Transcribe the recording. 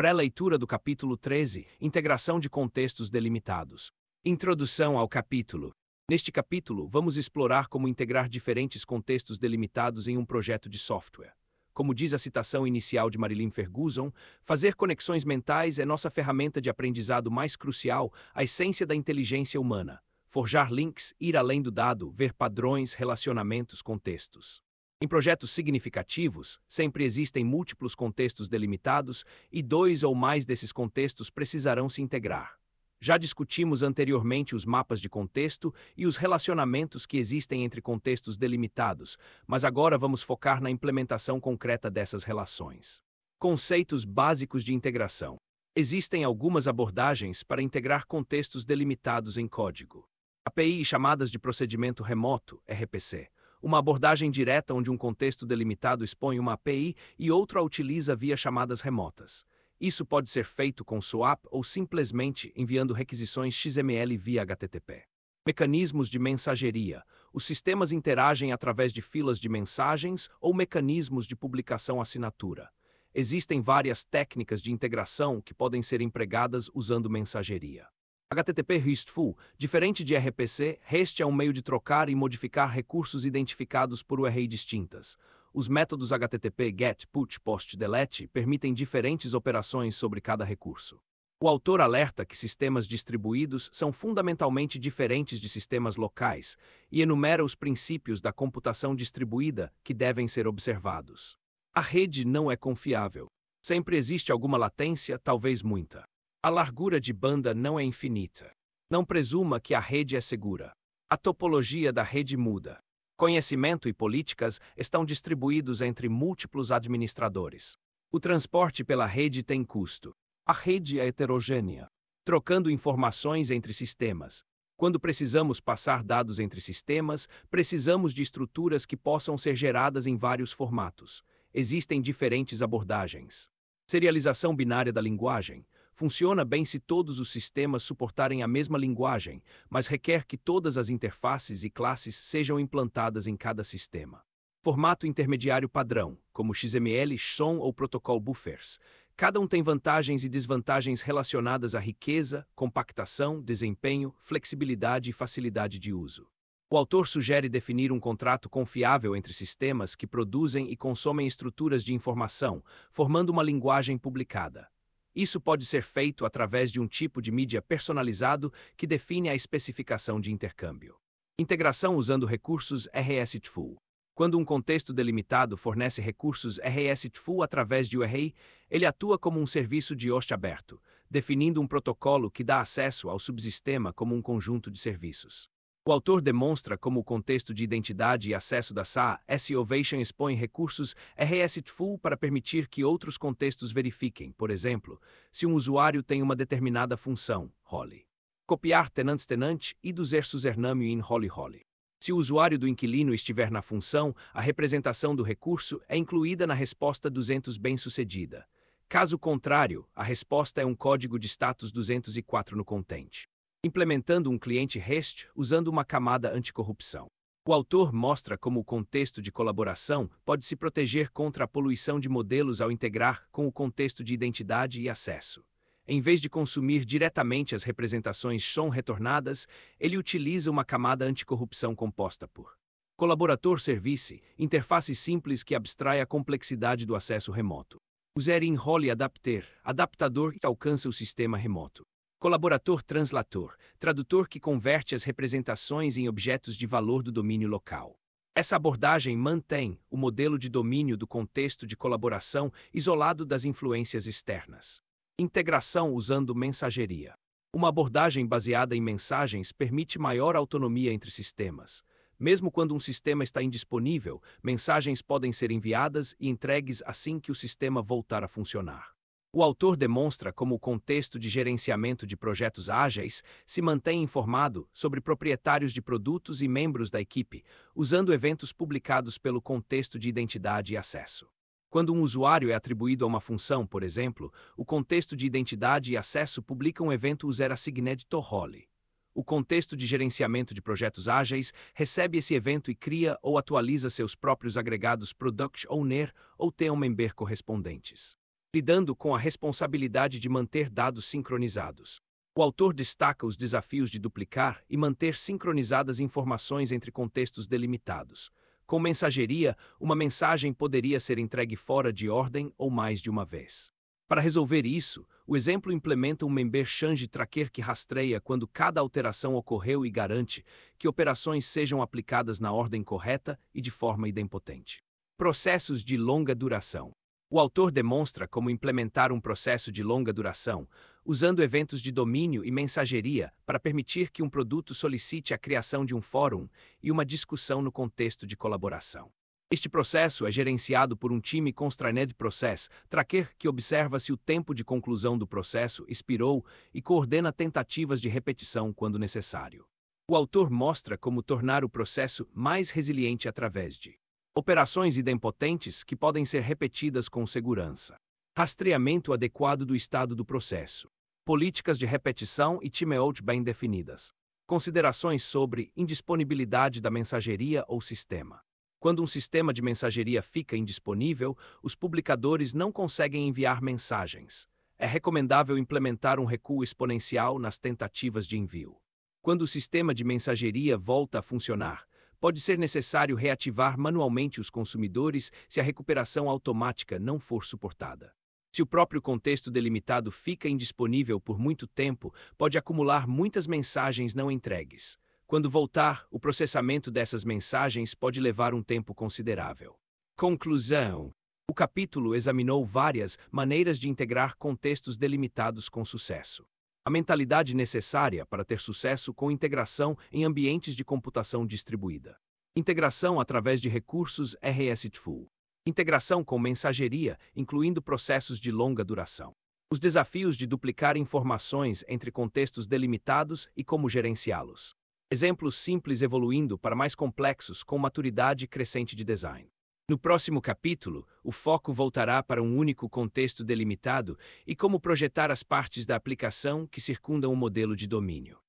Pré-leitura do capítulo 13, Integração de contextos delimitados. Introdução ao capítulo. Neste capítulo, vamos explorar como integrar diferentes contextos delimitados em um projeto de software. Como diz a citação inicial de Marilyn Ferguson, fazer conexões mentais é nossa ferramenta de aprendizado mais crucial, a essência da inteligência humana. Forjar links, ir além do dado, ver padrões, relacionamentos, contextos. Em projetos significativos, sempre existem múltiplos contextos delimitados e dois ou mais desses contextos precisarão se integrar. Já discutimos anteriormente os mapas de contexto e os relacionamentos que existem entre contextos delimitados, mas agora vamos focar na implementação concreta dessas relações. Conceitos básicos de integração. Existem algumas abordagens para integrar contextos delimitados em código. API e chamadas de procedimento remoto, RPC. Uma abordagem direta onde um contexto delimitado expõe uma API e outro a utiliza via chamadas remotas. Isso pode ser feito com SOAP ou simplesmente enviando requisições XML via HTTP. Mecanismos de mensageria. Os sistemas interagem através de filas de mensagens ou mecanismos de publicação-assinatura. Existem várias técnicas de integração que podem ser empregadas usando mensageria. HTTP RESTful, diferente de RPC, REST é um meio de trocar e modificar recursos identificados por URI distintas. Os métodos HTTP GET, PUT, POST, DELETE permitem diferentes operações sobre cada recurso. O autor alerta que sistemas distribuídos são fundamentalmente diferentes de sistemas locais e enumera os princípios da computação distribuída que devem ser observados. A rede não é confiável. Sempre existe alguma latência, talvez muita. A largura de banda não é infinita. Não presuma que a rede é segura. A topologia da rede muda. Conhecimento e políticas estão distribuídos entre múltiplos administradores. O transporte pela rede tem custo. A rede é heterogênea, trocando informações entre sistemas. Quando precisamos passar dados entre sistemas, precisamos de estruturas que possam ser geradas em vários formatos. Existem diferentes abordagens. Serialização binária da linguagem. Funciona bem se todos os sistemas suportarem a mesma linguagem, mas requer que todas as interfaces e classes sejam implantadas em cada sistema. Formato intermediário padrão, como XML, JSON ou Protocol Buffers. Cada um tem vantagens e desvantagens relacionadas à riqueza, compactação, desempenho, flexibilidade e facilidade de uso. O autor sugere definir um contrato confiável entre sistemas que produzem e consomem estruturas de informação, formando uma linguagem publicada. Isso pode ser feito através de um tipo de mídia personalizado que define a especificação de intercâmbio. Integração usando recursos RESTful. Quando um contexto delimitado fornece recursos RESTful através de URI, ele atua como um serviço de host aberto, definindo um protocolo que dá acesso ao subsistema como um conjunto de serviços. O autor demonstra como o contexto de identidade e acesso da SaaS Ovation expõe recursos RESTful para permitir que outros contextos verifiquem, por exemplo, se um usuário tem uma determinada função, role. Copiar tenant e do username in role. Se o usuário do inquilino estiver na função, a representação do recurso é incluída na resposta 200 bem-sucedida. Caso contrário, a resposta é um código de status 204 no content. Implementando um cliente REST usando uma camada anticorrupção. O autor mostra como o contexto de colaboração pode se proteger contra a poluição de modelos ao integrar com o contexto de identidade e acesso. Em vez de consumir diretamente as representações JSON retornadas, ele utiliza uma camada anticorrupção composta por colaborator service, interface simples que abstrai a complexidade do acesso remoto. User in role adaptador que alcança o sistema remoto. Colaborator translator, tradutor que converte as representações em objetos de valor do domínio local. Essa abordagem mantém o modelo de domínio do contexto de colaboração isolado das influências externas. Integração usando mensageria. Uma abordagem baseada em mensagens permite maior autonomia entre sistemas. Mesmo quando um sistema está indisponível, mensagens podem ser enviadas e entregues assim que o sistema voltar a funcionar. O autor demonstra como o contexto de gerenciamento de projetos ágeis se mantém informado sobre proprietários de produtos e membros da equipe, usando eventos publicados pelo contexto de identidade e acesso. Quando um usuário é atribuído a uma função, por exemplo, o contexto de identidade e acesso publica um evento user-assigned to role. O contexto de gerenciamento de projetos ágeis recebe esse evento e cria ou atualiza seus próprios agregados Product Owner ou Team Member correspondentes. lidando com a responsabilidade de manter dados sincronizados. O autor destaca os desafios de duplicar e manter sincronizadas informações entre contextos delimitados. Com mensageria, uma mensagem poderia ser entregue fora de ordem ou mais de uma vez. Para resolver isso, o exemplo implementa um Member Change Tracker que rastreia quando cada alteração ocorreu e garante que operações sejam aplicadas na ordem correta e de forma idempotente. Processos de longa duração. O autor demonstra como implementar um processo de longa duração, usando eventos de domínio e mensageria para permitir que um produto solicite a criação de um fórum e uma discussão no contexto de colaboração. Este processo é gerenciado por um time Constrained Process Tracker que observa se o tempo de conclusão do processo expirou e coordena tentativas de repetição quando necessário. O autor mostra como tornar o processo mais resiliente através de operações idempotentes que podem ser repetidas com segurança. Rastreamento adequado do estado do processo. Políticas de repetição e timeout bem definidas. Considerações sobre indisponibilidade da mensageria ou sistema. Quando um sistema de mensageria fica indisponível, os publicadores não conseguem enviar mensagens. É recomendável implementar um recuo exponencial nas tentativas de envio. Quando o sistema de mensageria volta a funcionar, pode ser necessário reativar manualmente os consumidores se a recuperação automática não for suportada. Se o próprio contexto delimitado fica indisponível por muito tempo, pode acumular muitas mensagens não entregues. Quando voltar, o processamento dessas mensagens pode levar um tempo considerável. Conclusão. O capítulo examinou várias maneiras de integrar contextos delimitados com sucesso. A mentalidade necessária para ter sucesso com integração em ambientes de computação distribuída. Integração através de recursos RESTful. Integração com mensageria, incluindo processos de longa duração. Os desafios de duplicar informações entre contextos delimitados e como gerenciá-los. Exemplos simples evoluindo para mais complexos com maturidade crescente de design. No próximo capítulo, o foco voltará para um único contexto delimitado e como projetar as partes da aplicação que circundam o modelo de domínio.